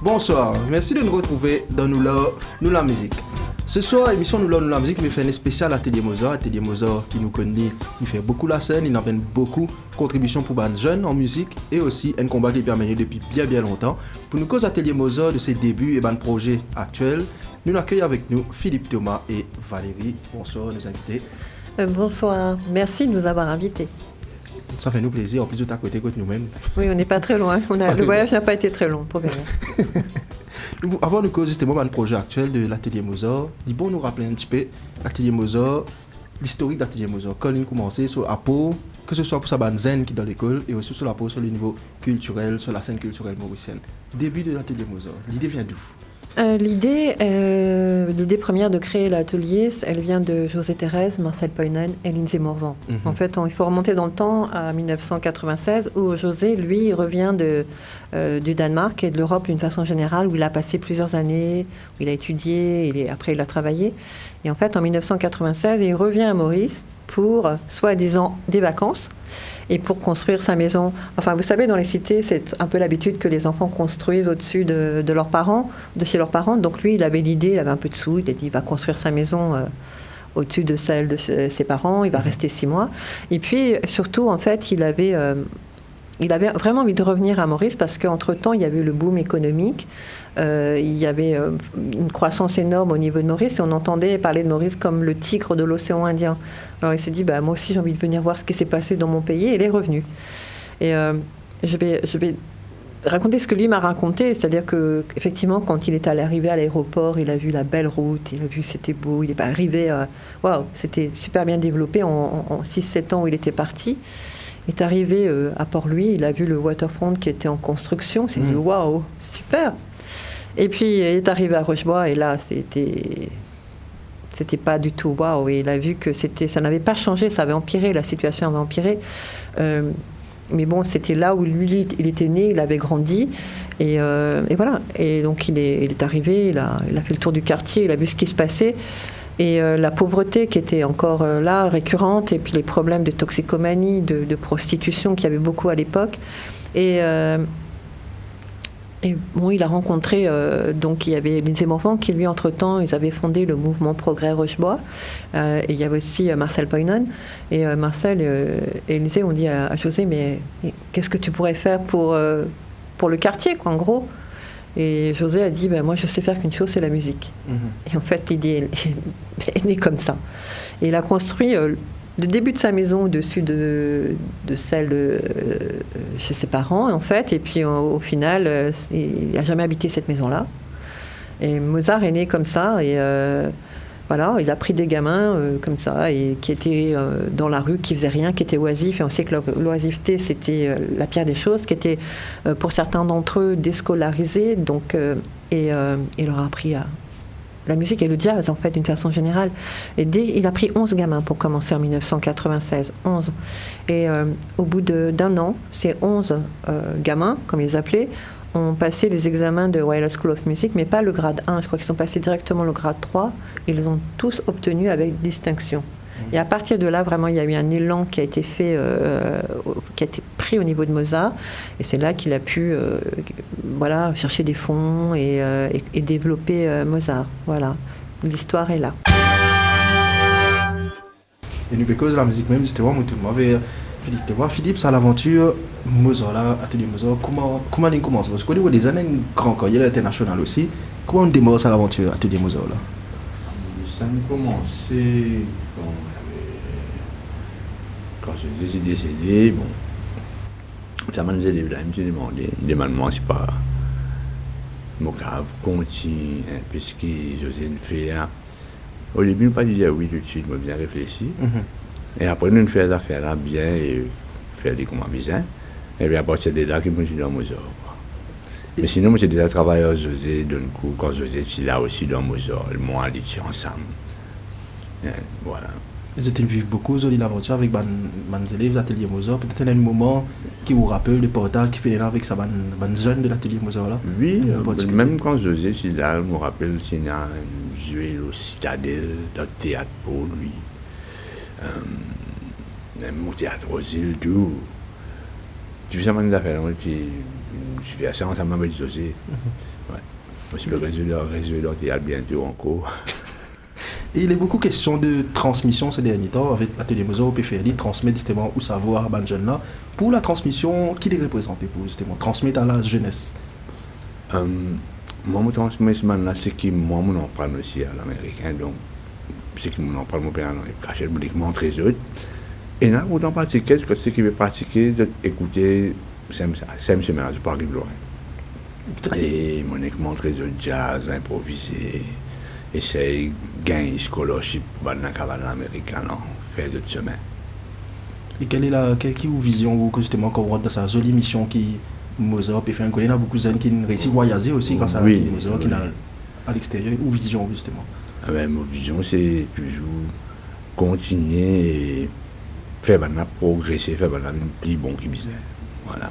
Bonsoir, merci de nous retrouver dans Nous la musique. Ce soir, émission Nous la musique me fait une spéciale Atelier Mozart. Atelier Mozart qui nous connaît, il fait beaucoup la scène, il amène beaucoup de contributions pour les jeunes en musique et aussi un combat qui est permis depuis bien longtemps. Pour nous cause Atelier Mozart de ses débuts et de projets actuels, nous accueillons avec nous Philippe Thomas et Valérie. Bonsoir, nos invités. Bonsoir, merci de nous avoir invités. Ça fait nous plaisir, en plus de ta côté que nous-mêmes. Oui, on n'est pas très loin. Le voyage n'a pas été très long, pour venir. Avant de causer justement le projet actuel de l'Atelier Mozart, bon nous rappeler un petit peu l'Atelier Mozart, l'historique d'Atelier Mozart. Quand il a commencé sur Apo, que ce soit pour sa bande zen qui est dans l'école et aussi sur l'Apo sur le niveau culturel, sur la scène culturelle mauricienne. Début de l'Atelier Mozart, l'idée vient d'où? L'idée première de créer l'atelier, elle vient de José Thérèse, Marcel Poinen et Lindsay Morvan. En fait, il faut remonter dans le temps à 1996 où José, lui, revient du Danemark et de l'Europe d'une façon générale, où il a passé plusieurs années, où il a étudié, après il a travaillé. Et en fait, en 1996, il revient à Maurice pour, soi-disant, des vacances et pour construire sa maison. Enfin, vous savez, dans les cités, c'est un peu l'habitude que les enfants construisent au-dessus de leurs parents, de chez leurs parents. Donc lui, il avait l'idée, il avait un peu de sous, il a dit, il va construire sa maison au-dessus de celle de ses parents, il va rester 6 mois. Et puis, surtout, en fait, il avait vraiment envie de revenir à Maurice parce qu'entre-temps, il y avait eu le boom économique. Il y avait une croissance énorme au niveau de Maurice et on entendait parler de Maurice comme le tigre de l'océan Indien. Alors il s'est dit, moi aussi j'ai envie de venir voir ce qui s'est passé dans mon pays et il est revenu. Et je vais raconter ce que lui m'a raconté, c'est-à-dire qu'effectivement quand il est arrivé à l'aéroport, il a vu la belle route, il a vu que c'était beau, il est arrivé, c'était super bien développé en 6-7 ans où il était parti. Il est arrivé à Port-Louis, il a vu le waterfront qui était en construction, il s'est dit waouh, super. Et puis il est arrivé à Rochebois et là c'était pas du tout waouh. Et il a vu que ça n'avait pas changé, ça avait empiré, la situation avait empiré. Mais bon, c'était là où lui il était né, il avait grandi et voilà. Et donc il est arrivé, il a fait le tour du quartier, il a vu ce qui se passait. Et la pauvreté qui était encore là, récurrente, et puis les problèmes de toxicomanie, de prostitution qu'il y avait beaucoup à l'époque. Et bon, il a rencontré, donc il y avait Lindsay Morvan qui, lui, entre-temps, ils avaient fondé le mouvement Progrès Rochebois. Et il y avait aussi Marcel Poinen. Et Marcel et Lindsay ont dit à José, mais qu'est-ce que tu pourrais faire pour le quartier, quoi, en gros? Et José a dit, moi je sais faire qu'une chose, c'est la musique. Et en fait, l'idée est née comme ça. Et il a construit le début de sa maison au-dessus de celle de chez ses parents, en fait. Et puis au final, il n'a jamais habité cette maison-là. Et Mozart est né comme ça. Et voilà, il a pris des gamins comme ça, et qui étaient dans la rue, qui faisaient rien, qui étaient oisifs. Et on sait que l'oisiveté, c'était la pire des choses, qui était pour certains d'entre eux déscolarisés. Donc, et il leur a appris la musique et le jazz, en fait, d'une façon générale. Et il a pris 11 gamins pour commencer en 1996. 11. Et au bout d'un an, ces 11 gamins, comme ils les appelaient, ont passé les examens de Royal School of Music, mais pas le grade 1. Je crois qu'ils sont passés directement le grade 3. Ils l'ont tous obtenu avec distinction. Et à partir de là, vraiment, il y a eu un élan qui a été fait, qui a été pris au niveau de Mozart. Et c'est là qu'il a pu chercher des fonds et développer Mozart. Voilà, l'histoire est là. Et nous, parce que la musique même, justement, moi, tout le monde Philippe, c'est l'aventure Mozart, là, Atelier Mozart. Comment il commence? Parce qu'au niveau des années, grand carrière international aussi. Comment on démarre ça, l'aventure Atelier Mozart, là? Ça a commencé quand je suis décédé. Bon, ça m'a dit, je me demandé, c'est pas mon cas, continue, puisque José ne fait. Au début, je ne pas dire oui tout de suite, je bien réfléchi. Et après, nous faisons des affaires là, bien, et faire des commandes bien. Et puis, à partir de là, je me suis dans Mozart. Mais sinon, moi, j'ai déjà travaillé avec José d'un coup, quand José était là aussi dans Mozart. Moi, on était ensemble. Et voilà. Vous étiez vivre beaucoup, Zoli, l'aventure avec mes élèves d'Atelier Mozart. Peut-être qu'il y a un moment qui vous rappelle le portage qui fait là avec sa jeune de l'Atelier Mozart là. Oui, même quand José était là, je me rappelle qu'il a joué au Citadelle, dans le théâtre pour lui. Même au théâtre aux îles, tout. tu fais ça dans affaires, puis je fais ça ensemble avec José. Ouais. Je peux résoudre bientôt encore. Et il est beaucoup question de transmission ces derniers temps avec l'atelier Mozart au PFRD, transmettre justement au savoir à jeunes là. Pour la transmission, qui les représente pour justement transmettre à la jeunesse? Moi, je transmets là, c'est qui moi, je en parle aussi à l'américain, donc c'est qui m'en parle mon père, je cache le montrer les autres. Et là, autant pratiquer, ce qui veut pratiquer, d'écouter, c'est ça, je pas arriver loin. Et mon montrer les autres jazz, improviser. Essaye de gagner scholarship pour la cavale américaine, faire d'autres semaines. Et quelle est la vision ou justement quand on rentre dans sa jolie mission qui Mozart peut faire? Il y a beaucoup de jeunes qui réussissent à voyager aussi grâce à Mozart qui est à l'extérieur. Ou vision justement? Ma vision c'est toujours continuer et faire progresser, faire une plus bon qui business. Voilà.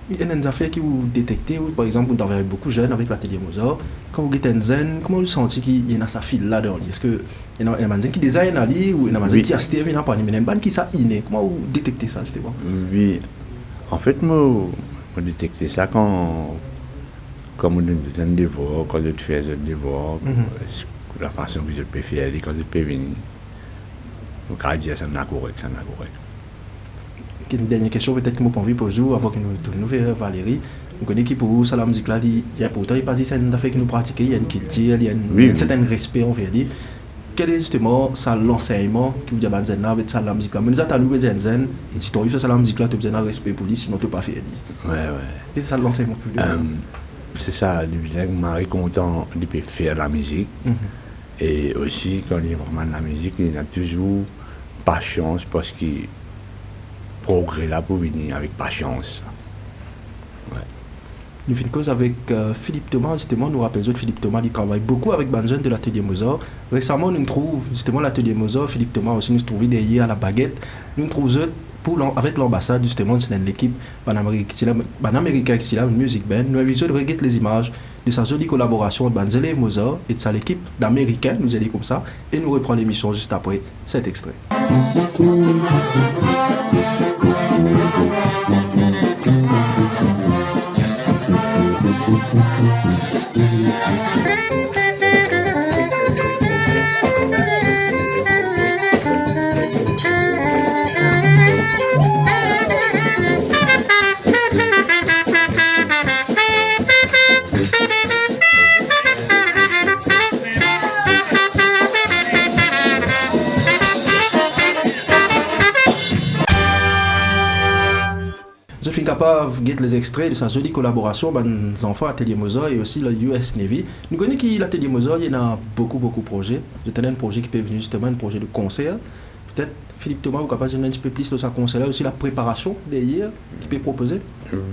Il y a des affaires qui vous détectez, par exemple, vous avez beaucoup de jeunes avec l'atelier Mozart. Quand vous êtes un jeune, comment vous sentez qu'il y a sa file là-dedans? Est-ce qu'il y a un qui design à lui ou il y a un qui a stévé dans le mais il qui ça inné? Comment vous détectez ça, c'était bon? Oui, en fait, moi détecte ça quand on donne un devoir, quand je fais un devoir, la façon que je peux faire, quand je peux venir. Donc, à dire ça n'est correct, ça n'est correct. Une dernière question peut-être que moi envie pour vous avant que nous tournions vers Valérie. Vous connaissez qui pour vous ça la musique là il y a pourtant il pas c'est une affaire que nous pratiquons, il y a une culture, il y a un certain respect on va dire. Quel est justement ça l'enseignement que vous avez besoin avec ça la musique là? Mais nous avons loué zen si tu fais ça la musique là tu as besoin de respect pour lui sinon tu pas faire. Ouais. C'est ça l'enseignement que vous c'est ça je suis content de faire la musique. Et aussi quand il y a vraiment la musique, il y a toujours patience parce que progrès là pour venir avec patience. Ouais. Nous faisons une cause avec Philippe Thomas, justement, nous rappelons que Philippe Thomas il travaille beaucoup avec les jeunes de l'atelier Mozart. Récemment, nous trouvons justement l'atelier Mozart, Philippe Thomas aussi nous trouvons derrière à la baguette. Nous trouvons avec l'ambassade, justement, c'est l'équipe Banaméricaine qui est la musique band. Nous avons de regarder les images de sa jolie collaboration entre Banzele et Mozart et de sa l'équipe d'Américains, nous a dit comme ça, et nous reprenons l'émission juste après cet extrait. Je suis capable de les extraits de sa jolie collaboration avec les enfants Atelier Mozart et aussi le US Navy. Nous connaissons que l'Atelier Mozart, il y a beaucoup de projets. Je tenais un projet qui peut venir justement, un projet de concert. Peut-être Philippe Thomas, vous capable de donner un petit peu plus de sa concert là, aussi la préparation derrière qui peut proposer.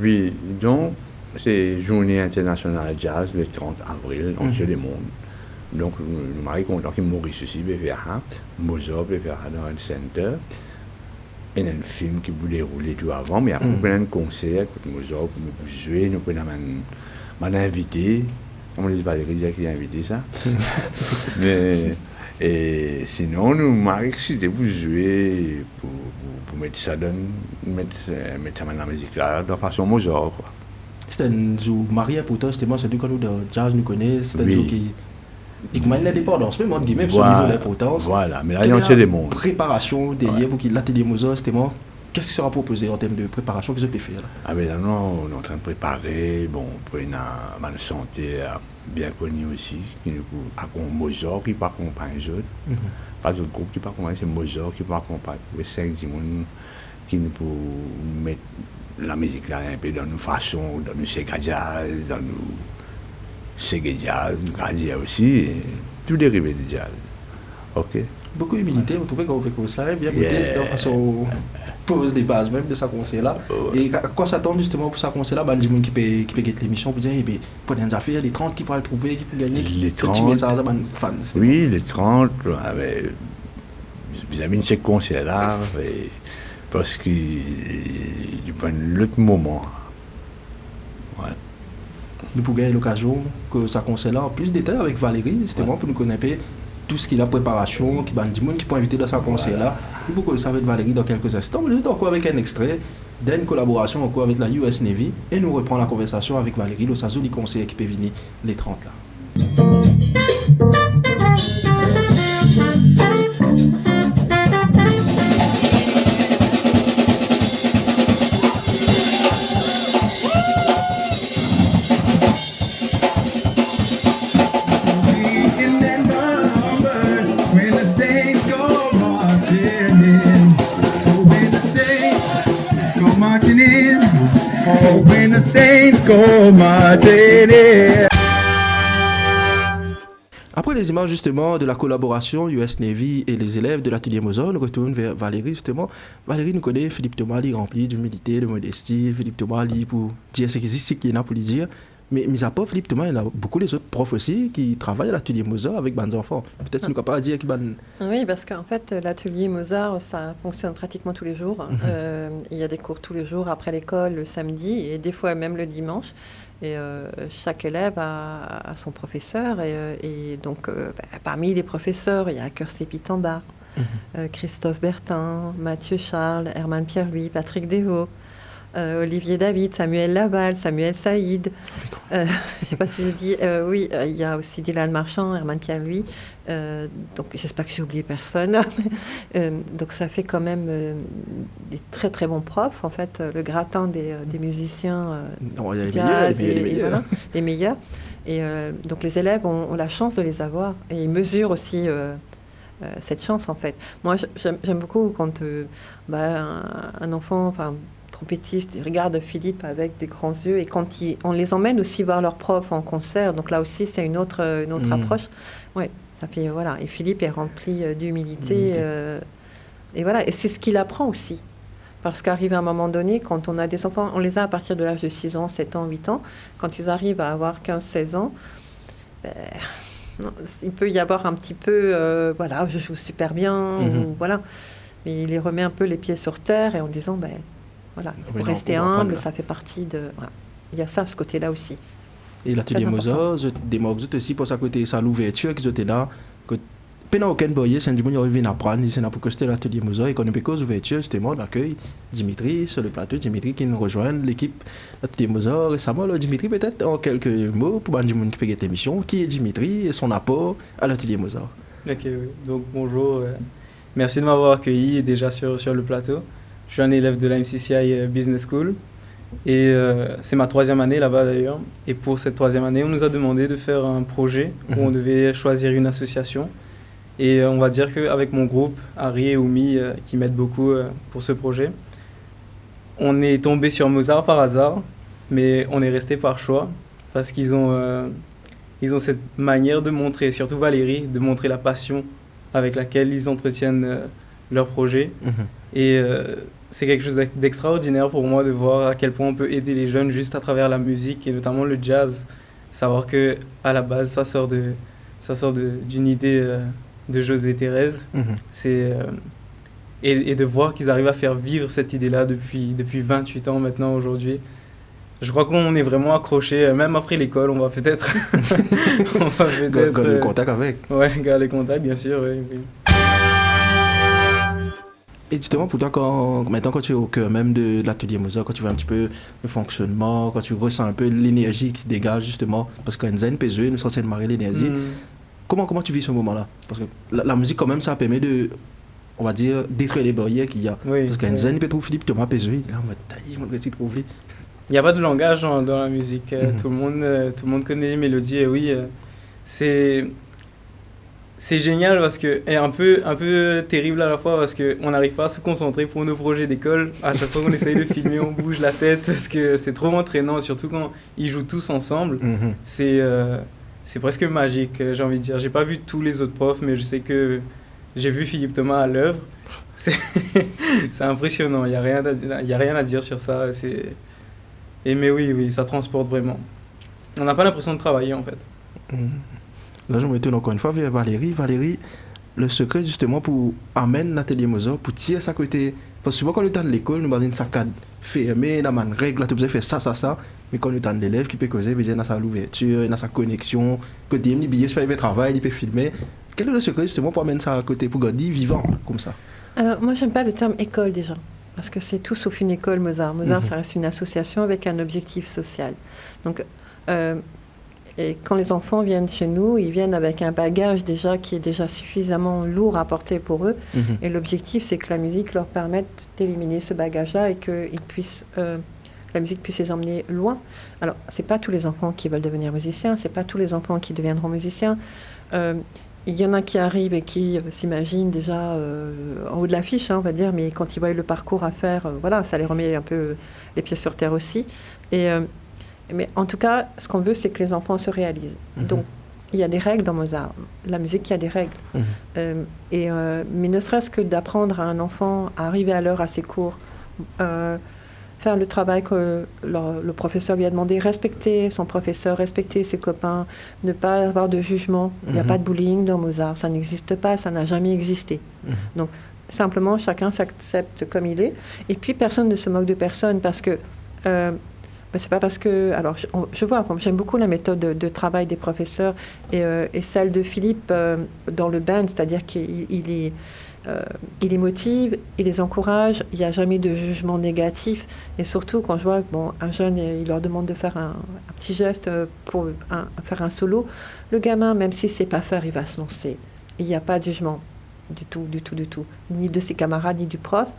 Oui, donc c'est Journée internationale jazz le 30 avril dans le monde. Donc nous sommes contents que Maurice aussi peut faire ça, Mozart peut faire ça dans un centre. Il y a un film qui peut dérouler tout avant, mais après, on a un concert, Mozart, nous pouvons jouer, nous pouvons un invité. Comment on dit Valérie qui a invité ça? Mais et sinon, nous sommes excités pour jouer, pour mettre ça dans la musique là, de façon Mozart. C'est un jour marié pour toi, justement, c'est lui que nous de jazz nous connaissons, c'est un jour qui. Il y a une indépendance, même entre guillemets, sur le niveau d'importance. Voilà, mais là, il y a des mondes. Préparation derrière pour qu'il l'atelier Mozart, justement, qu'est-ce qui sera proposé en termes de préparation que je peux faire là? Ah, mais là, on est en train de préparer, bon, pour une santé bien connue aussi, qui nous accompagne Mozart qui peut accompagner les autres. Pas d'autres groupes qui peut accompagner, c'est Mozart qui peut accompagner. Les 5 personnes qui nous peuvent mettre la musique là un peu dans nos façons, dans nos Sega Jazz, dans nos. Sega Jazz, Radia aussi, et tout dérivé du jazz. Ok. Beaucoup d'humilité, vous trouvez qu'on fait comme ça, bien côté, c'est de façon pose les bases même de sa conseil-là. Et quand ça tombe justement pour sa conseil-là, il y a des gens qui peut gagner l'émission pour dire, eh bien, pour des affaires, les 30 qui pourraient le trouver, qui peuvent gagner, les 30, petit message à fans. Oui, les 30, vous avez ce conseil-là, parce qu'ils prennent l'autre moment. Voilà. Nous pouvons gagner l'occasion que ça concerne en plus de détails avec Valérie, justement, pour nous connaître tout ce qu'il a préparation, qui va des gens qui peut inviter dans sa concert là. Nous pouvons savoir de Valérie dans quelques instants, mais juste encore avec un extrait d'une collaboration encore avec la US Navy et nous reprend la conversation avec Valérie Losazo, du conseiller qui peut venir les 30 là. When the saints go marching in. Après les images justement de la collaboration US Navy et les élèves de l'atelier Mozart, on retourne vers Valérie justement. Valérie nous connaît, Philippe Thomas, il rempli d'humilité, de modestie. Philippe Thomas, il pour dire ce qu'il y a pour lui dire. Mais mis à part Philippe Thomas, il y a beaucoup les autres profs aussi qui travaillent à l'atelier Mozart avec des enfants. Peut-être nous capable de dire qu'ils Oui, parce qu'en fait, l'atelier Mozart, ça fonctionne pratiquement tous les jours. Il y a des cours tous les jours après l'école, le samedi et des fois même le dimanche. Et chaque élève a son professeur. Et donc, parmi les professeurs, il y a Kirsty Pitambard, Christophe Bertin, Mathieu Charles, Herman Pierre-Louis, Patrick Desvaux. Olivier David, Samuel Laval, Samuel Saïd. Je ne sais pas si je dis. Oui, il y a aussi Dylan Marchand, Herman Pierre-Louis. Donc, j'espère que j'ai oublié personne. Donc, ça fait quand même des très très bons profs. En fait, le gratin des musiciens. Non, il y a les jazz meilleurs, les meilleurs. Voilà, les meilleurs. Et donc, les élèves ont la chance de les avoir. Et ils mesurent aussi cette chance, en fait. Moi, j'aime beaucoup quand un enfant. Enfin, trompettiste, ils regardent Philippe avec des grands yeux et quand on les emmène aussi voir leurs profs en concert, donc là aussi c'est une autre approche. Ouais, ça fait voilà. Et Philippe est rempli d'humilité et voilà. Et c'est ce qu'il apprend aussi, parce qu'arrive à un moment donné, quand on a des enfants, on les a à partir de l'âge de 6 ans, 7 ans, 8 ans. Quand ils arrivent à avoir 15-16 ans, il peut y avoir un petit peu, voilà, je joue super bien, ou, voilà. Mais il les remet un peu les pieds sur terre et en disant, voilà, il faut rester humble, ça fait partie de... Voilà. Il y a ça, ce côté-là aussi. Et l'atelier Mozart, je démarque aussi pour ça côté ça l'ouverture qui était là, que pendant aucun boyer, c'est du monde qui vient apprendre, c'est pour que c'était l'atelier Mozart et qu'on a pu cause ouverture justement d'accueil Dimitri sur le plateau, Dimitri qui nous rejoint l'équipe l'atelier Mozart récemment. Alors Dimitri, peut-être en quelques mots pour du monde qui peut cette émission, qui est Dimitri et son apport à l'atelier Mozart. Ok, oui. Donc bonjour, merci de m'avoir accueilli déjà sur le plateau. Je suis un élève de la MCCI Business School et c'est ma 3e année là-bas d'ailleurs. Et pour cette 3e année, on nous a demandé de faire un projet où on devait choisir une association. Et on va dire qu'avec mon groupe, Harry et Oumi, qui m'aident beaucoup pour ce projet, on est tombé sur Mozart par hasard, mais on est resté par choix parce qu'ils ont cette manière de montrer, surtout Valérie, de montrer la passion avec laquelle ils entretiennent leur projet. Et c'est quelque chose d'extraordinaire pour moi de voir à quel point on peut aider les jeunes juste à travers la musique et notamment le jazz. Savoir que à la base ça sort d'une idée de José Thérèse. Et de voir qu'ils arrivent à faire vivre cette idée-là depuis 28 ans maintenant aujourd'hui. Je crois qu'on est vraiment accroché, même après l'école, on va peut-être... Garder contact avec. Ouais, garder contact, bien sûr, oui. Et justement, pour toi, maintenant quand tu es au cœur même de l'atelier Mozart, quand tu vois un petit peu le fonctionnement, quand tu ressens un peu l'énergie qui se dégage justement, parce qu'on a une PSE, nous sommes censés marrer l'énergie, comment tu vis ce moment-là? Parce que la musique quand même, ça permet de, on va dire, détruire les barrières qu'il y a. Oui, parce qu'un zen peut trouver Philippe Thomas PSE, il dit là, on va tailler, on va essayer de trouver. Il n'y a pas de langage dans la musique, tout le monde connaît les mélodies, et oui, c'est génial parce que, et un peu terrible à la fois parce qu'on n'arrive pas à se concentrer pour nos projets d'école. À chaque fois qu'on essaye de filmer, on bouge la tête parce que c'est trop entraînant, surtout quand ils jouent tous ensemble. C'est presque magique, j'ai envie de dire. J'ai pas vu tous les autres profs, mais je sais que j'ai vu Philippe Thomas à l'œuvre. C'est impressionnant, il n'y a rien à dire sur ça. Mais oui, ça transporte vraiment. On n'a pas l'impression de travailler en fait. Là, je me retourne encore une fois vers Valérie. Valérie, le secret justement pour amener l'atelier Mozart, pour tirer ça côté. Parce que souvent, quand on est dans l'école, nous avons une saccade fermée, on a une règle, tu peux faire ça. Mais quand on est dans l'élève qui peut causer, il a sa ouverture, il a sa connexion, que des billets, il peut travailler, il peut filmer. Quel est le secret justement pour amener ça à côté, pour garder vivant comme ça? Alors, moi, j'aime pas le terme école déjà. parce que c'est tout sauf une école Mozart. Mozart, ça reste une association avec un objectif social. Donc, et quand les enfants viennent chez nous, ils viennent avec un bagage déjà qui est déjà suffisamment lourd à porter pour eux. Et l'objectif, c'est que la musique leur permette d'éliminer ce bagage-là et que la musique puisse les emmener loin. Alors, c'est pas tous les enfants qui veulent devenir musiciens, c'est pas tous les enfants qui deviendront musiciens. Il y en a qui arrivent et qui s'imaginent déjà en haut de l'affiche, on va dire, mais quand ils voient le parcours à faire, voilà, ça les remet un peu les pieds sur terre aussi. Mais en tout cas, ce qu'on veut, c'est que les enfants se réalisent. Donc, il y a des règles dans Mozart. La musique, il y a des règles. Mais ne serait-ce que d'apprendre à un enfant à arriver à l'heure à ses cours, faire le travail que le professeur lui a demandé, respecter son professeur, respecter ses copains, ne pas avoir de jugement. Il n'y a pas de bullying dans Mozart, ça n'existe pas, ça n'a jamais existé. Donc, simplement, chacun s'accepte comme il est. Et puis, personne ne se moque de personne parce que... c'est pas parce que... Alors, je vois, j'aime beaucoup la méthode de travail des professeurs et celle de Philippe dans le band, c'est-à-dire qu'il il les motive, il les encourage, il n'y a jamais de jugement négatif. Et surtout, quand je vois un jeune, il leur demande de faire un petit geste pour faire un solo, le gamin, même s'il ne sait pas faire, il va se lancer. Il n'y a pas de jugement du tout, ni de ses camarades, ni du prof.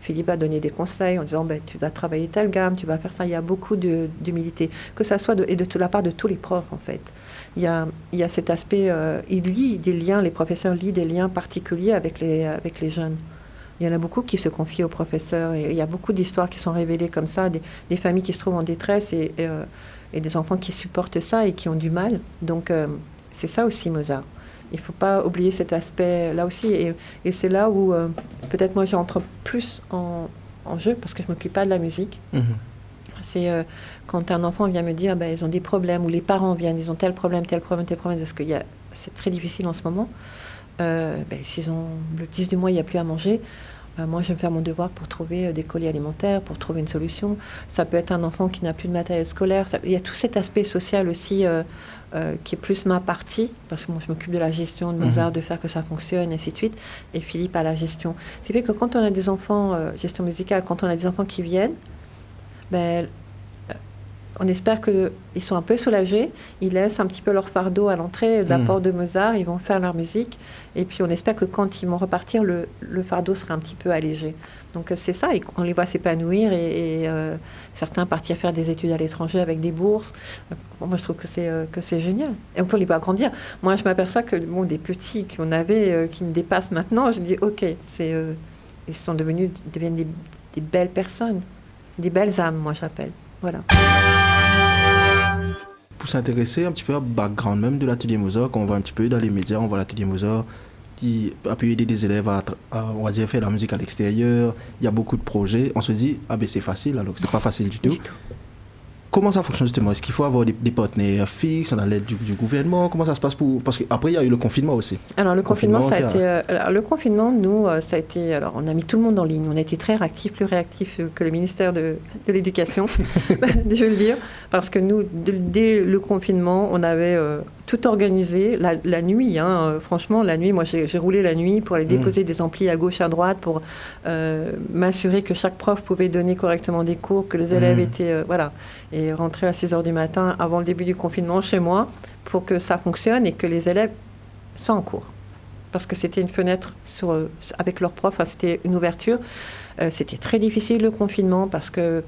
Philippe a donné des conseils en disant tu vas travailler telle gamme, tu vas faire ça. Il y a beaucoup d'humilité, que ça soit de la part de tous les profs en fait. Il y a cet aspect, il lie des liens, les professeurs lient des liens particuliers avec les jeunes. Il y en a beaucoup qui se confient aux professeurs et il y a beaucoup d'histoires qui sont révélées comme ça, des familles qui se trouvent en détresse et des enfants qui supportent ça et qui ont du mal. Donc c'est ça aussi Mozart. Il ne faut pas oublier cet aspect-là aussi. Et c'est là où peut-être moi j'entre plus en jeu parce que je ne m'occupe pas de la musique. C'est quand un enfant vient me dire ils ont des problèmes ou les parents viennent, ils ont tel problème, parce que c'est très difficile en ce moment. S'ils ont le 10 du mois, il n'y a plus à manger. Moi, je vais me faire mon devoir pour trouver des colis alimentaires, pour trouver une solution. Ça peut être un enfant qui n'a plus de matériel scolaire. Il y a tout cet aspect social aussi qui est plus ma partie, parce que moi, je m'occupe de la gestion de Mozart, de faire que ça fonctionne, et ainsi de suite. Et Philippe a la gestion. Ce qui fait que quand on a des enfants, gestion musicale, quand on a des enfants qui viennent, on espère qu'ils sont un peu soulagés. Ils laissent un petit peu leur fardeau à l'entrée de la porte de Mozart. Ils vont faire leur musique. Et puis, on espère que quand ils vont repartir, le fardeau sera un petit peu allégé. Donc, c'est ça. Et on les voit s'épanouir et certains partir faire des études à l'étranger avec des bourses. Moi, je trouve que c'est génial. Et on peut les voir grandir. Moi, je m'aperçois que des petits qu'on avait, qui me dépassent maintenant, je dis, OK, ils deviennent des belles personnes. Des belles âmes, moi, j'appelle. Voilà. Pour s'intéresser un petit peu au background même de l'atelier Mozart, quand on va un petit peu dans les médias, on voit l'atelier Mozart qui a pu aider des élèves à on va dire, faire la musique à l'extérieur. Il y a beaucoup de projets. On se dit, c'est facile, alors que c'est pas facile du tout. Comment ça fonctionne justement? Est-ce qu'il faut avoir des partenaires fixes? On a l'aide du gouvernement? Comment ça se passe parce qu'après il y a eu le confinement aussi. Alors le confinement, ça a été. Le confinement, nous, ça a été. Alors on a mis tout le monde en ligne. On a été très réactifs, plus réactifs que le ministère de l'Éducation, je veux le dire, parce que nous, dès le confinement, on avait tout organisé la nuit. Franchement, la nuit, moi j'ai roulé la nuit pour aller déposer des amplis à gauche, à droite, pour m'assurer que chaque prof pouvait donner correctement des cours, que les élèves étaient et rentrer à 6h du matin avant le début du confinement chez moi pour que ça fonctionne et que les élèves soient en cours. Parce que c'était une fenêtre avec leurs profs, c'était une ouverture. C'était très difficile le confinement parce que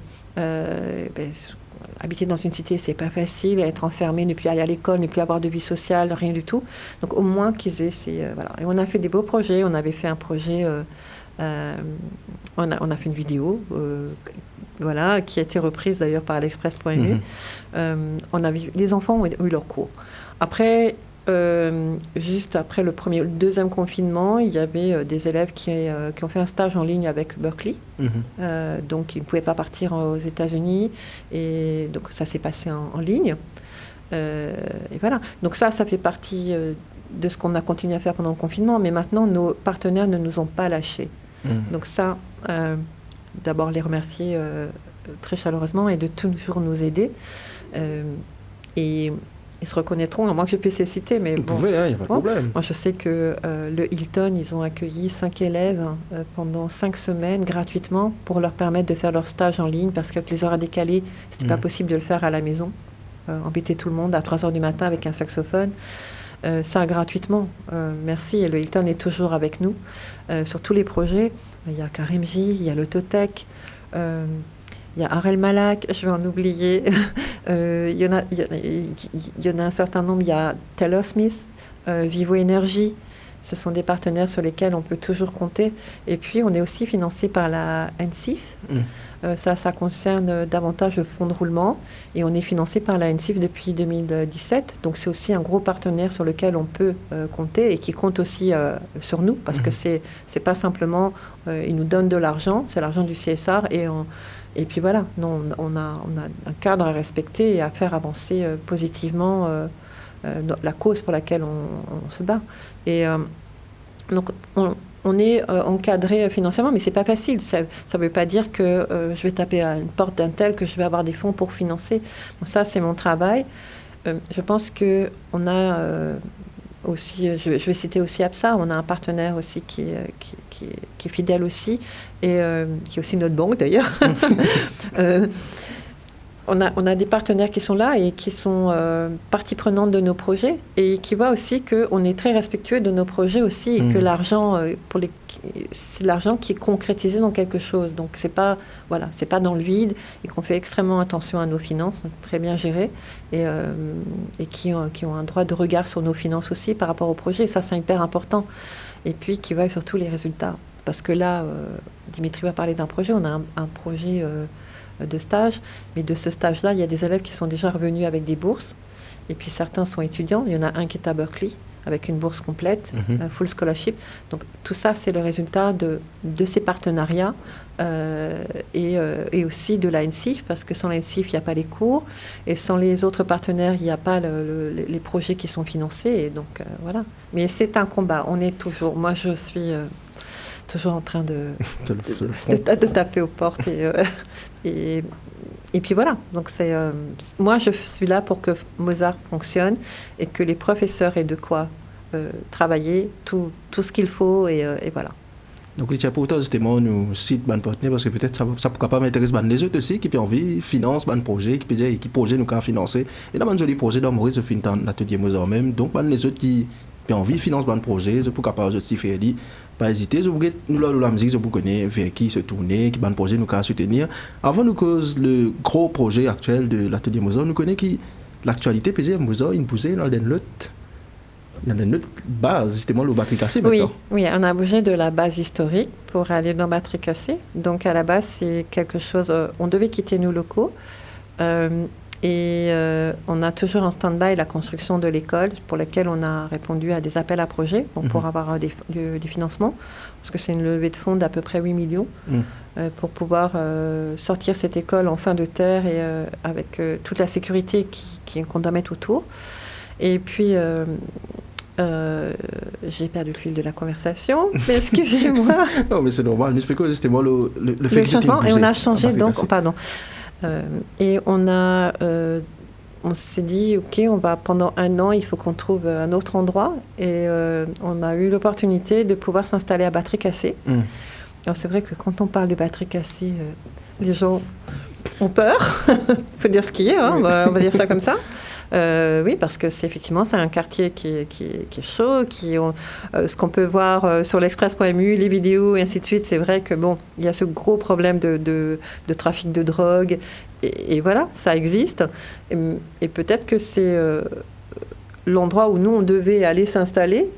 habiter dans une cité, c'est pas facile. Être enfermé, ne plus aller à l'école, ne plus avoir de vie sociale, rien du tout. Donc au moins qu'ils aient voilà. Et on a fait des beaux projets. On avait fait un projet... on a fait une vidéo qui a été reprise d'ailleurs par l'Express.lu. Les enfants ont eu leur cours. Après, juste après le deuxième confinement, il y avait des élèves qui ont fait un stage en ligne avec Berkeley. Donc, ils ne pouvaient pas partir aux États-Unis. Et donc, ça s'est passé en ligne. Et voilà. Donc, ça fait partie de ce qu'on a continué à faire pendant le confinement. Mais maintenant, nos partenaires ne nous ont pas lâchés. Donc ça, d'abord les remercier très chaleureusement et de toujours nous aider. Et ils se reconnaîtront, à moins que je puisse les citer. Mais Vous bon, pouvez, il n'y a pas de bon, problème. moi, je sais que le Hilton, ils ont accueilli 5 élèves pendant 5 semaines gratuitement pour leur permettre de faire leur stage en ligne parce qu'avec les horaires décalés, c'était pas possible de le faire à la maison. Embêter tout le monde à 3 heures du matin avec un saxophone. Ça gratuitement. Merci. Et le Hilton est toujours avec nous sur tous les projets. Il y a Karimji, il y a l'Autotech, il y a Arel Malak, je vais en oublier. Il y en a un certain nombre. Il y a Taylor Smith, Vivo Énergie. Ce sont des partenaires sur lesquels on peut toujours compter. Et puis, on est aussi financé par la NCIF. Ça concerne davantage le fonds de roulement. Et on est financé par la NCIF depuis 2017. Donc, c'est aussi un gros partenaire sur lequel on peut compter et qui compte aussi sur nous. Parce que c'est pas simplement... ils nous donnent de l'argent, c'est l'argent du CSR. Et puis voilà, non, on a un cadre à respecter et à faire avancer positivement la cause pour laquelle on se bat. Et donc, on est encadré financièrement, mais c'est pas facile. Ça ne veut pas dire que je vais taper à une porte d'un tel que je vais avoir des fonds pour financer. Bon, ça, c'est mon travail. Je pense qu'on a aussi, je vais citer aussi APSA, on a un partenaire aussi qui est fidèle aussi, et qui est aussi notre banque d'ailleurs. On a des partenaires qui sont là et qui sont partie prenante de nos projets et qui voient aussi qu'on est très respectueux de nos projets aussi et que l'argent, c'est l'argent qui est concrétisé dans quelque chose. Donc, c'est pas dans le vide et qu'on fait extrêmement attention à nos finances, très bien gérées et qui ont un droit de regard sur nos finances aussi par rapport au projet. Et ça, c'est hyper important. Et puis, qui voient surtout les résultats. Parce que là, Dimitri va parler d'un projet. On a un projet... de stage, mais de ce stage-là, il y a des élèves qui sont déjà revenus avec des bourses, et puis certains sont étudiants. Il y en a un qui est à Berkeley, avec une bourse complète, full scholarship. Donc tout ça, c'est le résultat de ces partenariats et aussi de la NCIF, parce que sans la NCIF, il n'y a pas les cours, et sans les autres partenaires, il n'y a pas les projets qui sont financés, et donc voilà. Mais c'est un combat, on est toujours... Moi, je suis... toujours en train de taper aux portes et puis voilà. Donc moi je suis là pour que Mozart fonctionne et que les professeurs aient de quoi travailler tout ce qu'il faut et voilà. Donc, il y a pour toi, justement, nous cite ban partenaire parce que peut-être ça pourra pas m'intéresser les autres aussi qui ont envie, finance, ban projet, qui peut dire qui projet nous qu'à financer. Et là, ban joli projet dans Maurice, je finis dans l'atelier Mozart même. Donc, ban les autres qui ont envie, finance, ban projet, je peux capable de s'y faire dire. Pas hésiter, je voudrais nous la musique, je vous connais vers qui se tourner, qui ban projet nous qu'à soutenir. Avant nous cause le gros projet actuel de l'atelier Mozart, nous connaît qui l'actualité peut dire Mozart, il poussait dans notre base, justement, le batterie cassée maintenant. Oui, on a bougé de la base historique pour aller dans batterie cassée. Donc, à la base, c'est quelque chose... on devait quitter nos locaux. On a toujours en stand-by la construction de l'école pour laquelle on a répondu à des appels à projets pour avoir des financements. Parce que c'est une levée de fonds d'à peu près 8 millions pour pouvoir sortir cette école en fin de terre et avec toute la sécurité qu'on doit mettre autour. Et puis... j'ai perdu le fil de la conversation, mais excusez-moi. Non, mais c'est normal. Nous expliquons justement le fait que changement. Et on a changé, donc, pardon. Et on s'est dit, OK, pendant 1 an, il faut qu'on trouve un autre endroit. Et on a eu l'opportunité de pouvoir s'installer à batterie cassée. Alors, c'est vrai que quand on parle de batterie cassée, les gens ont peur. Il faut dire ce qu'il y a, hein, on va dire ça comme ça. Oui, parce que c'est un quartier qui est chaud, ce qu'on peut voir sur l'express.mu, les vidéos et ainsi de suite, c'est vrai que il y a ce gros problème de trafic de drogue et voilà, ça existe et peut-être que c'est l'endroit où nous on devait aller s'installer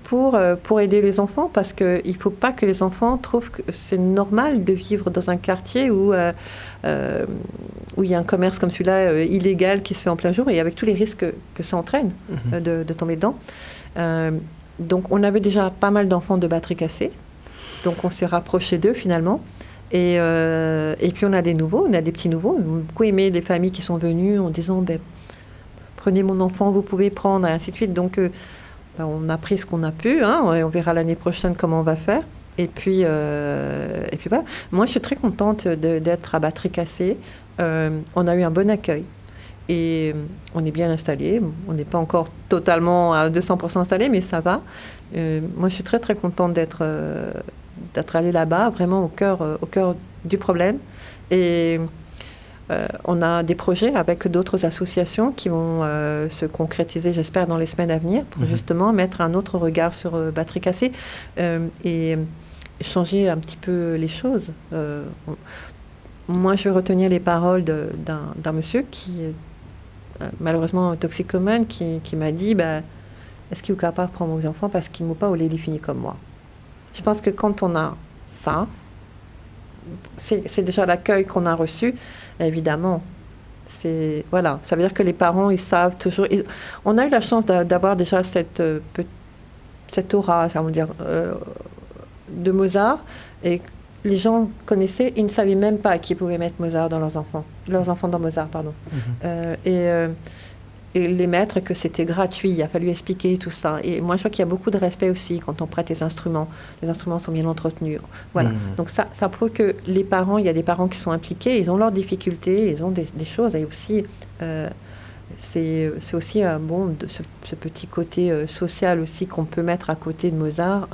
pour aider les enfants, parce qu'il ne faut pas que les enfants trouvent que c'est normal de vivre dans un quartier où il y a un commerce comme celui-là illégal qui se fait en plein jour et avec tous les risques que ça entraîne de tomber dedans. Donc on avait déjà pas mal d'enfants de batterie cassée, donc on s'est rapproché d'eux finalement. Et puis on a des nouveaux, on a des petits nouveaux. On a beaucoup aimé les familles qui sont venues en disant prenez mon enfant, vous pouvez prendre, et ainsi de suite. Donc on a pris ce qu'on a pu, hein, et on verra l'année prochaine comment on va faire. Et puis voilà. Moi, je suis très contente d'être à batterie cassée. On a eu un bon accueil. Et on est bien installé. On n'est pas encore totalement à 200% installé, mais ça va. Moi, je suis très, très contente d'être allée là-bas, vraiment au cœur du problème. Et on a des projets avec d'autres associations qui vont se concrétiser, j'espère, dans les semaines à venir, pour justement mettre un autre regard sur Batterie Cassée et changer un petit peu les choses. Moi, je vais retenir les paroles d'un monsieur qui est malheureusement toxicomane, qui m'a dit est-ce qu'il est capable de prendre vos enfants parce qu'ils ne m'ont pas les définir comme moi. Je pense que quand on a ça, c'est déjà l'accueil qu'on a reçu. Évidemment, voilà, ça veut dire que les parents, ils savent toujours. On a eu la chance d'avoir déjà cette aura, ça veut dire, de Mozart, et les gens connaissaient, ils ne savaient même pas qu'ils pouvaient mettre Mozart dans leurs enfants dans Mozart, pardon. Et les mettre, que c'était gratuit, il a fallu expliquer tout ça. Et moi, je crois qu'il y a beaucoup de respect aussi quand on prête les instruments. Les instruments sont bien entretenus. Voilà. Donc ça prouve que les parents, il y a des parents qui sont impliqués, ils ont leurs difficultés, ils ont des choses. Et aussi, c'est aussi ce petit côté social aussi qu'on peut mettre à côté de Mozart,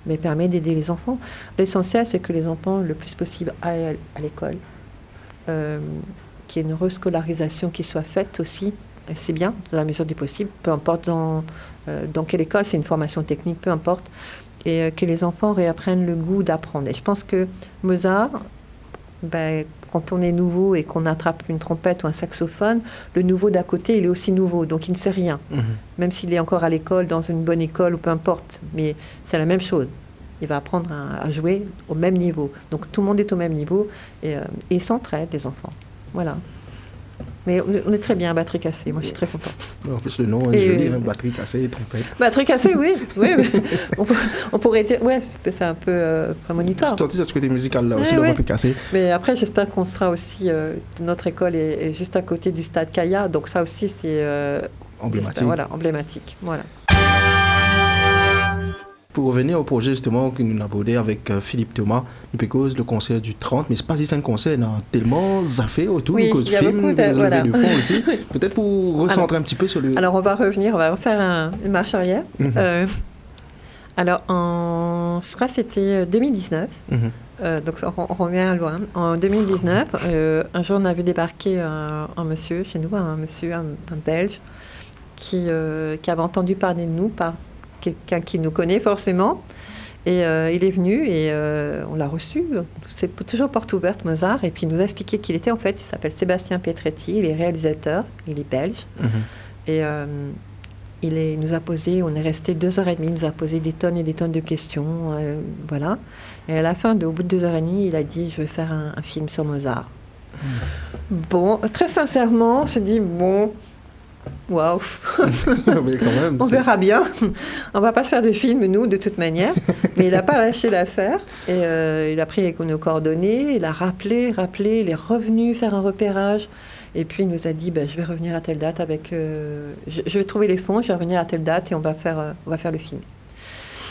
mais permet d'aider les enfants. L'essentiel, c'est que les enfants, le plus possible, aillent à l'école. Qu'il y ait une rescolarisation qui soit faite aussi, c'est bien, dans la mesure du possible, peu importe dans quelle école, c'est une formation technique, peu importe, et que les enfants réapprennent le goût d'apprendre. Et je pense que Mozart, quand on est nouveau et qu'on attrape une trompette ou un saxophone, le nouveau d'à côté, il est aussi nouveau, donc il ne sait rien, même s'il est encore à l'école, dans une bonne école, ou peu importe, mais c'est la même chose. Il va apprendre à jouer au même niveau. Donc tout le monde est au même niveau, et ils s'entraident, les enfants. Voilà. Mais on est très bien à Batterie Cassée. Moi, je suis très contente. En plus, le nom est joli, Batterie Cassée, trompette. Batterie Cassée, oui. On pourrait dire... Ouais, c'est un peu prémonitoire. Je sorti de ce côté musical là aussi, Batterie Cassée. Mais après, j'espère qu'on sera aussi... notre école est juste à côté du stade Kaya. Donc ça aussi, c'est... emblématique. Voilà, emblématique. Voilà. Pour revenir au projet justement que nous abordé avec Philippe Thomas, nous pécons le concert du 30, mais c'est pas juste un concert, il y a tellement zaffé autour du code film, voilà. de fond aussi. Peut-être pour recentrer un petit peu sur le... Alors on va refaire une marche arrière. Alors je crois que c'était 2019, donc on revient loin. En 2019, un jour on a vu débarquer un monsieur chez nous, un Belge, qui avait entendu parler de nous par quelqu'un qui nous connaît forcément, et il est venu et on l'a reçu, c'est toujours porte ouverte, Mozart, et puis il nous a expliqué qui il était. En fait, il s'appelle Sébastien Pietretti, il est réalisateur, il est belge, et il nous a posé, on est resté 2h30, il nous a posé des tonnes et des tonnes de questions, voilà, et à la fin, au bout de 2h30, il a dit, je vais faire un film sur Mozart. Bon, très sincèrement, on se dit, bon... Waouh. On verra bien. On va pas se faire de film, nous, de toute manière. Mais il n'a pas lâché l'affaire. Et il a pris nos coordonnées, il a rappelé, il est revenu faire un repérage. Et puis il nous a dit, je vais revenir à telle date avec... je vais trouver les fonds, je vais revenir à telle date et on va faire le film.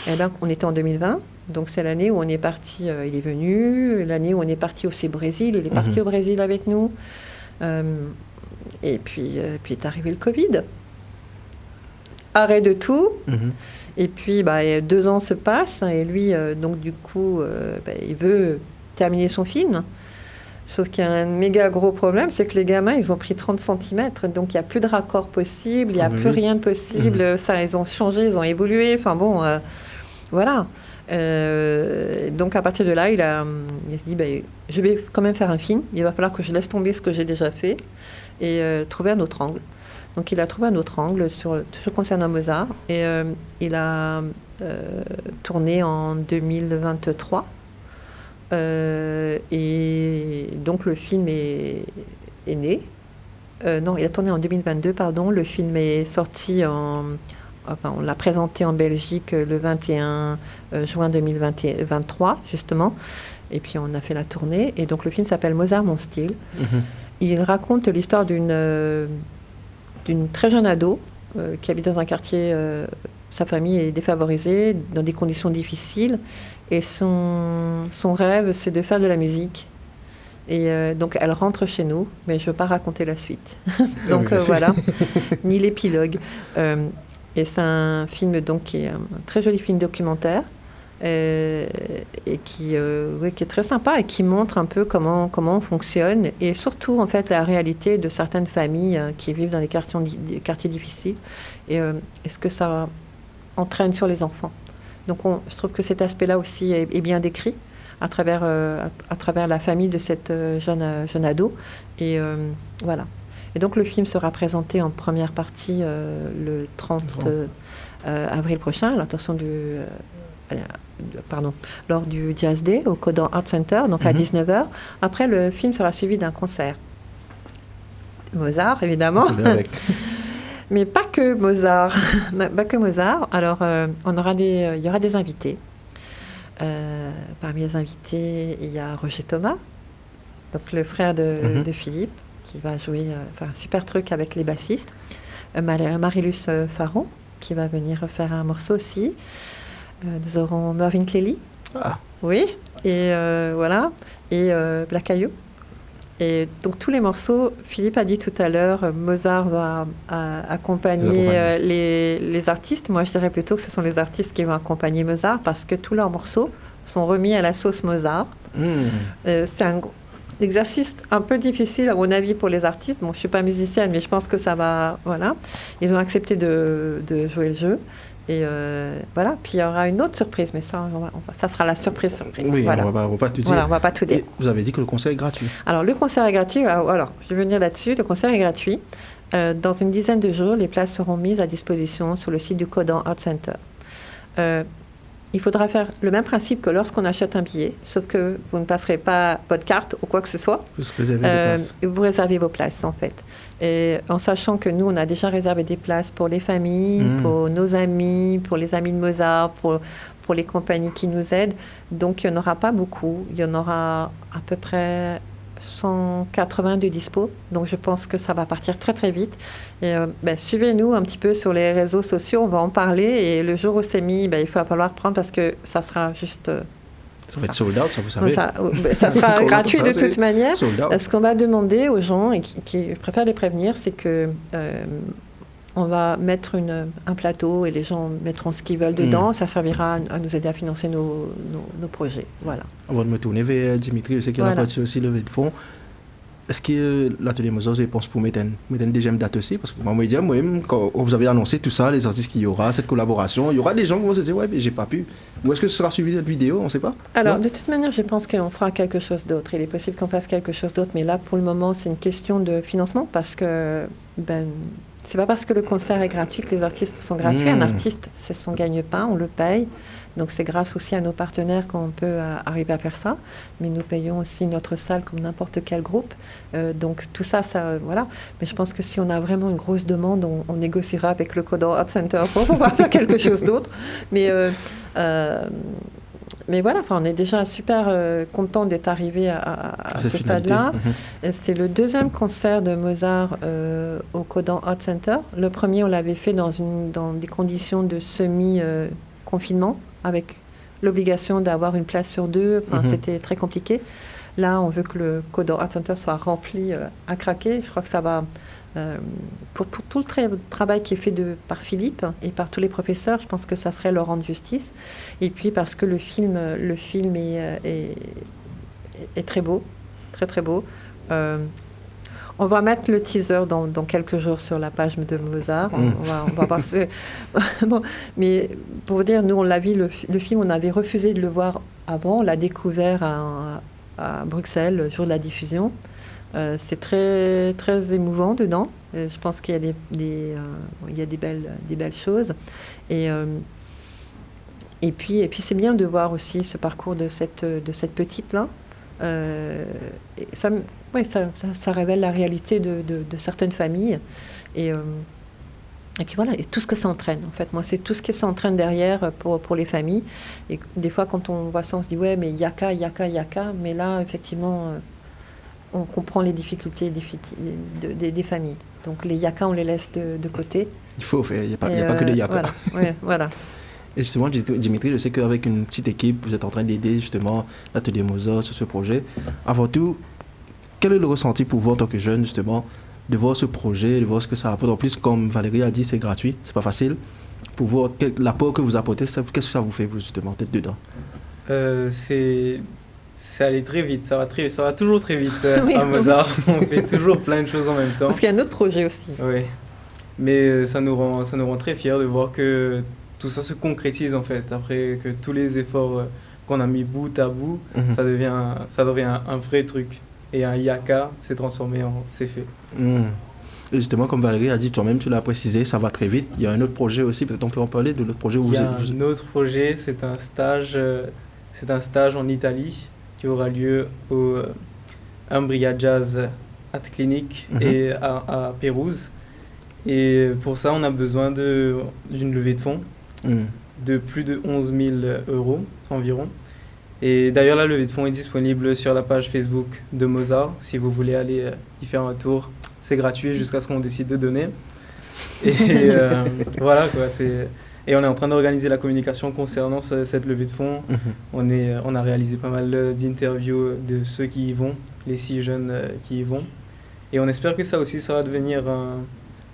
Et là, on était en 2020. Donc c'est l'année où on est parti, il est venu. L'année où on est parti aussi au Brésil. Il est parti au Brésil avec nous. Et puis est arrivé le Covid. Arrêt de tout. Et puis 2 ans se passent et lui, donc du coup, il veut terminer son film. Sauf qu'il y a un méga gros problème, c'est que les gamins, ils ont pris 30 cm, donc il n'y a plus de raccord possible, il n'y a plus rien de possible. Ça, ils ont changé, ils ont évolué. Enfin bon, voilà. Donc à partir de là, il se dit, je vais quand même faire un film. Il va falloir que je laisse tomber ce que j'ai déjà fait et trouver un autre angle. Donc il a trouvé un autre angle toujours concernant Mozart, et il a tourné en 2023. Et donc le film est né. Non, il a tourné en 2022, pardon. Le film est sorti on l'a présenté en Belgique le 21 juin 2023, justement. Et puis on a fait la tournée. Et donc le film s'appelle Mozart, mon style. Il raconte l'histoire d'une très jeune ado qui habite dans un quartier, sa famille est défavorisée, dans des conditions difficiles. Et son rêve, c'est de faire de la musique. Et donc, elle rentre chez nous, mais je ne veux pas raconter la suite. Donc, Oui, voilà, ni l'épilogue. Et c'est un film donc, qui est un très joli film documentaire et qui est très sympa et qui montre un peu comment on fonctionne et surtout, en fait, la réalité de certaines familles qui vivent dans des quartiers difficiles et ce que ça entraîne sur les enfants. Donc, je trouve que cet aspect-là aussi est bien décrit à travers la famille de cette jeune ado. Et voilà. Et donc, le film sera présenté en première partie le 30 avril prochain, à l'intention lors du Jazz Day au Codan Art Center, donc à 19h. Après, le film sera suivi d'un concert. Mozart, évidemment. Mais pas que Mozart. Pas que Mozart. Alors, il y aura des invités. Parmi les invités, il y a Roger Thomas, donc le frère de Philippe, qui va jouer un super truc avec les bassistes. Marilus Faron, qui va venir faire un morceau aussi. Nous aurons Mervyn Cleary. Ah. Oui. Et voilà. Et Black Ayou. Et donc tous les morceaux, Philippe a dit tout à l'heure, Mozart va accompagner les artistes. Moi, je dirais plutôt que ce sont les artistes qui vont accompagner Mozart parce que tous leurs morceaux sont remis à la sauce Mozart. C'est un exercice un peu difficile, à mon avis, pour les artistes. Bon, je ne suis pas musicienne, mais je pense que ça va... Voilà. Ils ont accepté de jouer le jeu. Et voilà, puis il y aura une autre surprise, mais ça, ça sera la surprise. Oui, voilà. on va pas tout dire. Voilà, on va pas tout dire. Et vous avez dit que le concert est gratuit. Alors, le concert est gratuit. Alors, je vais venir là-dessus. Le concert est gratuit. Dans une dizaine de jours, les places seront mises à disposition sur le site du Codan Art Center. Il faudra faire le même principe que lorsqu'on achète un billet, sauf que vous ne passerez pas votre carte ou quoi que ce soit. Vous réservez des places. Vous réservez vos places, en fait. Et en sachant que nous, on a déjà réservé des places pour les familles, pour nos amis, pour les amis de Mozart, pour les compagnies qui nous aident. Donc, il n'y en aura pas beaucoup. Il y en aura à peu près 180 de dispo. Donc, je pense que ça va partir très, très vite. Et suivez-nous un petit peu sur les réseaux sociaux. On va en parler. Et le jour où c'est mis, il va falloir prendre parce que ça sera juste... ça va être sold out, ça, vous savez. Ça sera gratuit de toute manière. Ce qu'on va demander aux gens, et qui préfèrent les prévenir, c'est que on va mettre un plateau et les gens mettront ce qu'ils veulent dedans. Ça servira à nous aider à financer nos projets. Voilà. Avant de me tourner vers Dimitri, je sais qu'il y en a parti aussi levée de fonds. Est-ce que l'atelier Mozart, je pense, pour mettre une deuxième date aussi? Parce que moi, quand vous avez annoncé tout ça, les artistes qu'il y aura, cette collaboration, il y aura des gens qui vont se dire, ouais, mais j'ai pas pu. Ou est-ce que ce sera suivi cette vidéo? On ne sait pas. Alors, de toute manière, je pense qu'on fera quelque chose d'autre. Il est possible qu'on fasse quelque chose d'autre, mais là, pour le moment, c'est une question de financement parce que, c'est pas parce que le concert est gratuit que les artistes sont gratuits. Un artiste, c'est son gagne-pain, on le paye. Donc, c'est grâce aussi à nos partenaires qu'on peut arriver à faire ça. Mais nous payons aussi notre salle comme n'importe quel groupe. Donc, tout ça, voilà. Mais je pense que si on a vraiment une grosse demande, on négociera avec le Codan Art Center pour pouvoir faire quelque chose d'autre. Mais voilà, on est déjà super content d'être arrivé à ce stade-là. C'est le deuxième concert de Mozart au Codan Art Center. Le premier, on l'avait fait dans des conditions de semi-confinement, avec l'obligation d'avoir une place sur deux. C'était très compliqué. Là, on veut que le Codan Art Center soit rempli à craquer. Je crois que ça va... pour tout le travail qui est fait par Philippe et par tous les professeurs, je pense que ça serait leur rendre justice. Et puis parce que le film est très beau, très très beau. On va mettre le teaser dans quelques jours sur la page de Mozart. On va voir bon, mais pour vous dire, nous, on l'a vu, le film, on avait refusé de le voir avant. On l'a découvert à Bruxelles, le jour de la diffusion. C'est très, très émouvant dedans. Je pense qu'il y a des belles choses. Et puis c'est bien de voir aussi ce parcours de cette petite-là. Ça révèle la réalité de certaines familles. Et puis voilà, et tout ce que ça entraîne, en fait. Moi, c'est tout ce que ça entraîne derrière pour les familles. Et des fois, quand on voit ça, on se dit, ouais, mais yaka. Mais là, effectivement... on comprend les difficultés des familles. Donc les yakas, on les laisse de côté. Il faut faire, il n'y a pas que des yakas. Voilà. Et justement, Dimitri, je sais qu'avec une petite équipe, vous êtes en train d'aider justement l'atelier Mozart sur ce projet. Avant tout, quel est le ressenti pour vous en tant que jeune, justement, de voir ce projet, de voir ce que ça apporte? En plus, comme Valérie a dit, c'est gratuit, c'est pas facile. Pour voir l'apport que vous apportez, qu'est-ce que ça vous fait, vous, justement, d'être dedans? C'est allé très vite, ça va toujours très vite Oui. à Mozart. On fait toujours plein de choses en même temps. Parce qu'il y a un autre projet aussi. Oui, mais ça nous rend très fiers de voir que tout ça se concrétise en fait. Après que tous les efforts qu'on a mis bout à bout, ça devient un vrai truc. Et un yaka s'est transformé en c'est fait. Et justement, comme Valérie a dit, toi-même, tu l'as précisé, ça va très vite. Il y a un autre projet aussi, peut-être on peut en parler de l'autre projet où Il y a un autre projet, c'est un stage en Italie qui aura lieu au Umbria Jazz Art Clinic et à Pérouse. Et pour ça, on a besoin d'une levée de fonds de plus de 11 000 euros environ. Et d'ailleurs, la levée de fonds est disponible sur la page Facebook de Mozart. Si vous voulez aller y faire un tour, c'est gratuit jusqu'à ce qu'on décide de donner. Et voilà quoi, Et on est en train d'organiser la communication concernant cette levée de fonds. On a réalisé pas mal d'interviews de ceux qui y vont, les 6 jeunes qui y vont. Et on espère que ça aussi, ça va devenir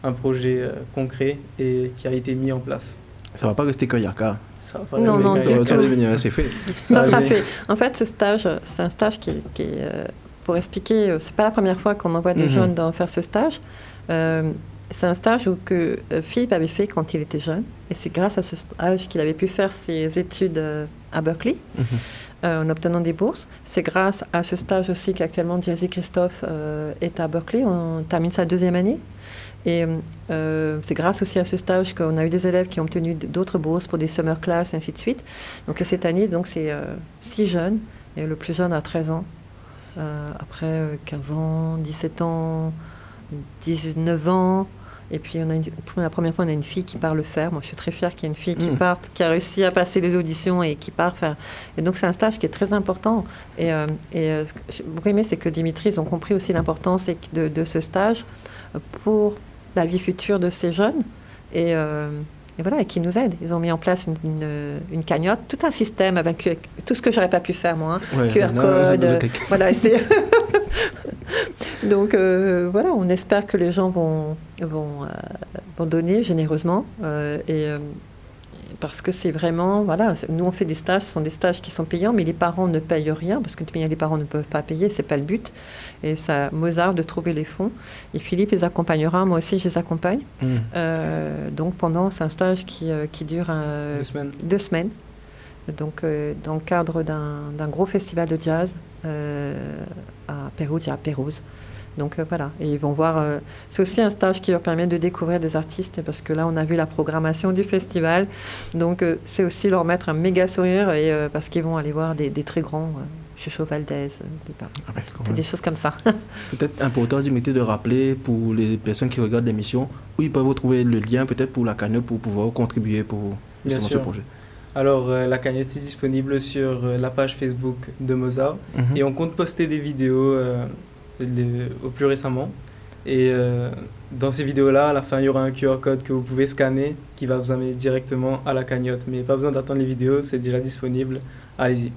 un projet concret et qui a été mis en place. Ça va pas rester qu'un yaka. Ça va pas Non, rester ça va devenir assez fait. Ça sera fait. En fait, ce stage, c'est un stage qui est pour expliquer, c'est pas la première fois qu'on envoie des jeunes faire ce stage. C'est un stage que Philippe avait fait quand il était jeune. Et c'est grâce à ce stage qu'il avait pu faire ses études à Berkeley, en obtenant des bourses. C'est grâce à ce stage aussi qu'actuellement Jazzy Christophe est à Berkeley. On termine sa 2e année. Et c'est grâce aussi à ce stage qu'on a eu des élèves qui ont obtenu d'autres bourses pour des summer classes, et ainsi de suite. Donc cette année, c'est 6 jeunes. Et le plus jeune a 13 ans. Après 15 ans, 17 ans, 19 ans. Et puis, pour la première fois, on a une fille qui part le faire. Moi, je suis très fière qu'il y ait une fille qui a réussi à passer les auditions et qui part faire. Et donc, c'est un stage qui est très important. Et ce que j'ai beaucoup aimé, c'est que Dimitri, ils ont compris aussi l'importance de ce stage pour la vie future de ces jeunes. Et voilà, et qui nous aident. Ils ont mis en place une cagnotte, tout un système avec tout ce que j'aurais pas pu faire, moi. QR code. Voilà, c'est... Donc voilà, on espère que les gens vont donner généreusement parce que c'est vraiment, voilà, nous on fait des stages, ce sont des stages qui sont payants, mais les parents ne payent rien parce que les parents ne peuvent pas payer, c'est pas le but. Et c'est à Mozart de trouver les fonds. Et Philippe les accompagnera, moi aussi je les accompagne. Donc c'est un stage qui dure 2 semaines. Donc dans le cadre d'un gros festival de jazz à Pérouse. Donc voilà, et ils vont voir. C'est aussi un stage qui leur permet de découvrir des artistes parce que là, on a vu la programmation du festival. Donc c'est aussi leur mettre un méga sourire parce qu'ils vont aller voir des très grands, Chucho Valdez, des choses comme ça. Peut-être important, Dimitri, de rappeler pour les personnes qui regardent l'émission où ils peuvent retrouver le lien peut-être pour la cagnotte pour pouvoir contribuer pour justement ce projet. Alors, la cagnotte est disponible sur la page Facebook de Mozart et on compte poster des vidéos au plus récemment. Et dans ces vidéos-là, à la fin, il y aura un QR code que vous pouvez scanner qui va vous amener directement à la cagnotte. Mais pas besoin d'attendre les vidéos, c'est déjà disponible. Allez-y.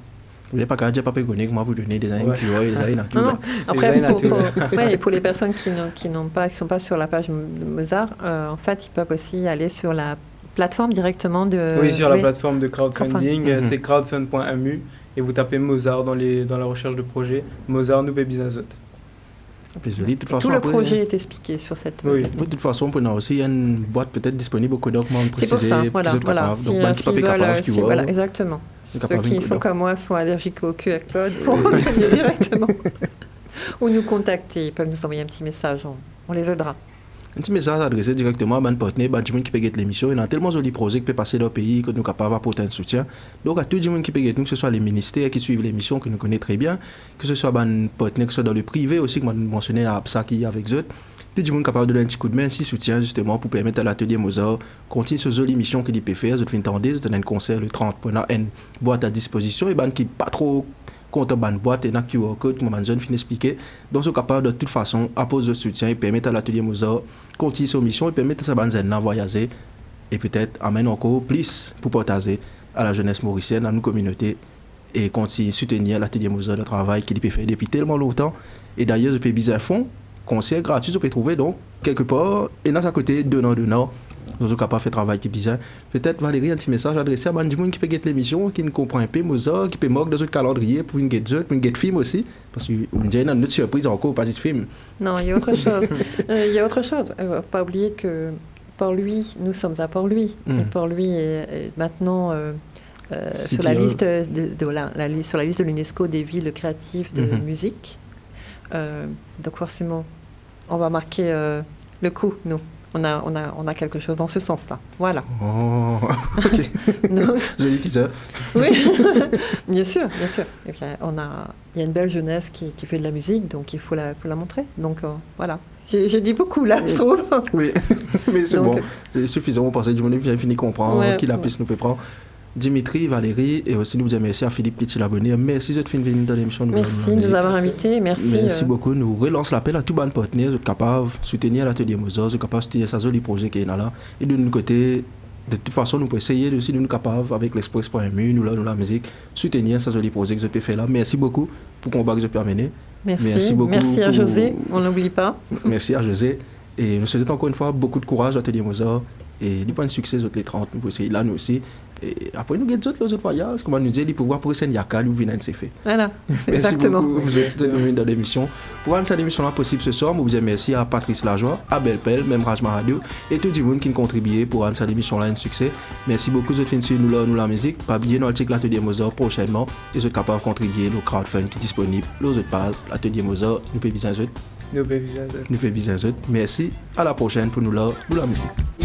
Vous n'avez pas qu'à dire pas pégonner, moi vous donnez des amis, puis des amis dans tout. Non. Après, pour les personnes qui sont pas sur la page de Mozart, en fait, ils peuvent aussi aller sur la plateforme directement de... Oui, sur la plateforme de crowdfunding, c'est crowdfund.mu et vous tapez Mozart dans la recherche de projet, Mozart Noubé Bizazot. Tout le projet est expliqué sur cette... Oui, de toute façon, on a aussi une boîte peut-être disponible au Codoc, moi, c'est pour ça, voilà. Voilà, exactement. Ceux qui sont comme moi sont allergiques au QR code pour obtenir directement. Ou nous contacter, ils peuvent nous envoyer un petit message, on les aidera. Un petit message adressé directement à mon partenaire, à tout le monde qui peut guetter l'émission. Il y a tellement de projets qui peuvent passer dans le pays que nous sommes capables d'apporter un soutien. Donc, à tout le monde qui peut guetter nous, que ce soit les ministères qui suivent l'émission, que nous connaissons très bien, que ce soit mon partenaire, que ce soit dans le privé aussi, que je mentionnais à APSA qui est avec eux. Tout le monde est capable de donner un petit coup de main, un petit soutien justement pour permettre à l'atelier Mozart continuer sur cette émission qu'il peut faire. Je vais entendre, je donne un concert le 30 pour une boîte à disposition et qui n'est pas trop contre une boîte et n'a qui code comme jeune fin expliquer. Donc, ils sont capables de toute façon apposer le soutien et permettre à l'atelier Mozart continuer sa mission et permettre à sa bande de voyager et peut-être amener encore plus pour partager à la jeunesse mauricienne, à nos communautés et continuer à soutenir l'atelier Mozart de travail qu'il peut faire depuis tellement longtemps. Et d'ailleurs, je peux bien fond, concert gratuit, vous pouvez trouver donc quelque part, et dans à côté, donnant, nous sommes capables de faire travail qui est bizarre. Peut-être Valérie, un petit message adressé à des gens qui peut guetter l'émission, qui ne comprend un peu Mozart, qui peut manquer de notre calendrier pour une guette pour une guette film aussi, parce qu'on dirait une autre surprise encore, pas de film. Non, il y a autre chose. Il y a autre chose. Pas oublier que pour lui, nous sommes à Port-Louis, et Port-Louis est maintenant sur la liste sur la liste de l'UNESCO des villes créatives de musique. Donc forcément, on va marquer le coup, nous. On a quelque chose dans ce sens-là. Voilà. Oh, ok. Joli teaser. Oui, bien sûr. Et puis, il y a une belle jeunesse qui fait de la musique, donc il faut la montrer. Donc voilà. J'ai dit beaucoup là, je trouve. Oui, mais c'est donc, bon. C'est suffisant. On pensait que du monde vient finir comprendre qui la piste nous peut prendre. Dimitri, Valérie, et aussi nous dire merci à Philippe Petit l'abonné. Merci de venir dans l'émission. Merci de nous avoir invités. Merci beaucoup. Nous relançons l'appel à tout bon partenaire. Vous êtes capable de soutenir l'atelier Mozart, vous êtes capable de soutenir sa joli projet qui est là. Et de notre côté, de toute façon, nous pouvons essayer aussi de nous capables, avec l'Express.mu, nous la musique, soutenir sa joli projet que vous avez fait là. Merci beaucoup pour le combat que vous avez amené. Merci beaucoup. Merci à José, on n'oublie pas. Merci à José. Et nous souhaitons encore une fois beaucoup de courage à l'atelier Mozart. Et du point de succès, les 30, nous pouvons essayer là, nous aussi. Et après, nous avons les autres voyages. Comment nous dire, les pouvoirs pour essayer Yakal ou Vinan c'est fait. Voilà, exactement. Merci beaucoup, vous êtes venu dans l'émission. Pour rendre cette émission-là possible ce soir, nous vous remercions à Patrice Lajoie, à Belpel, même Rajma Radio, et tout le monde qui a contribué pour rendre cette émission-là un succès. Merci beaucoup, vous êtes venus sur nous la musique. Pas bien dans l'atelier Mozart prochainement. Et vous êtes capables de contribuer au crowdfund qui est disponible. Les autres pages, l'atelier Mozart, nous pouvons bien. Nous pouvons bien. Merci. À la prochaine pour nous la musique.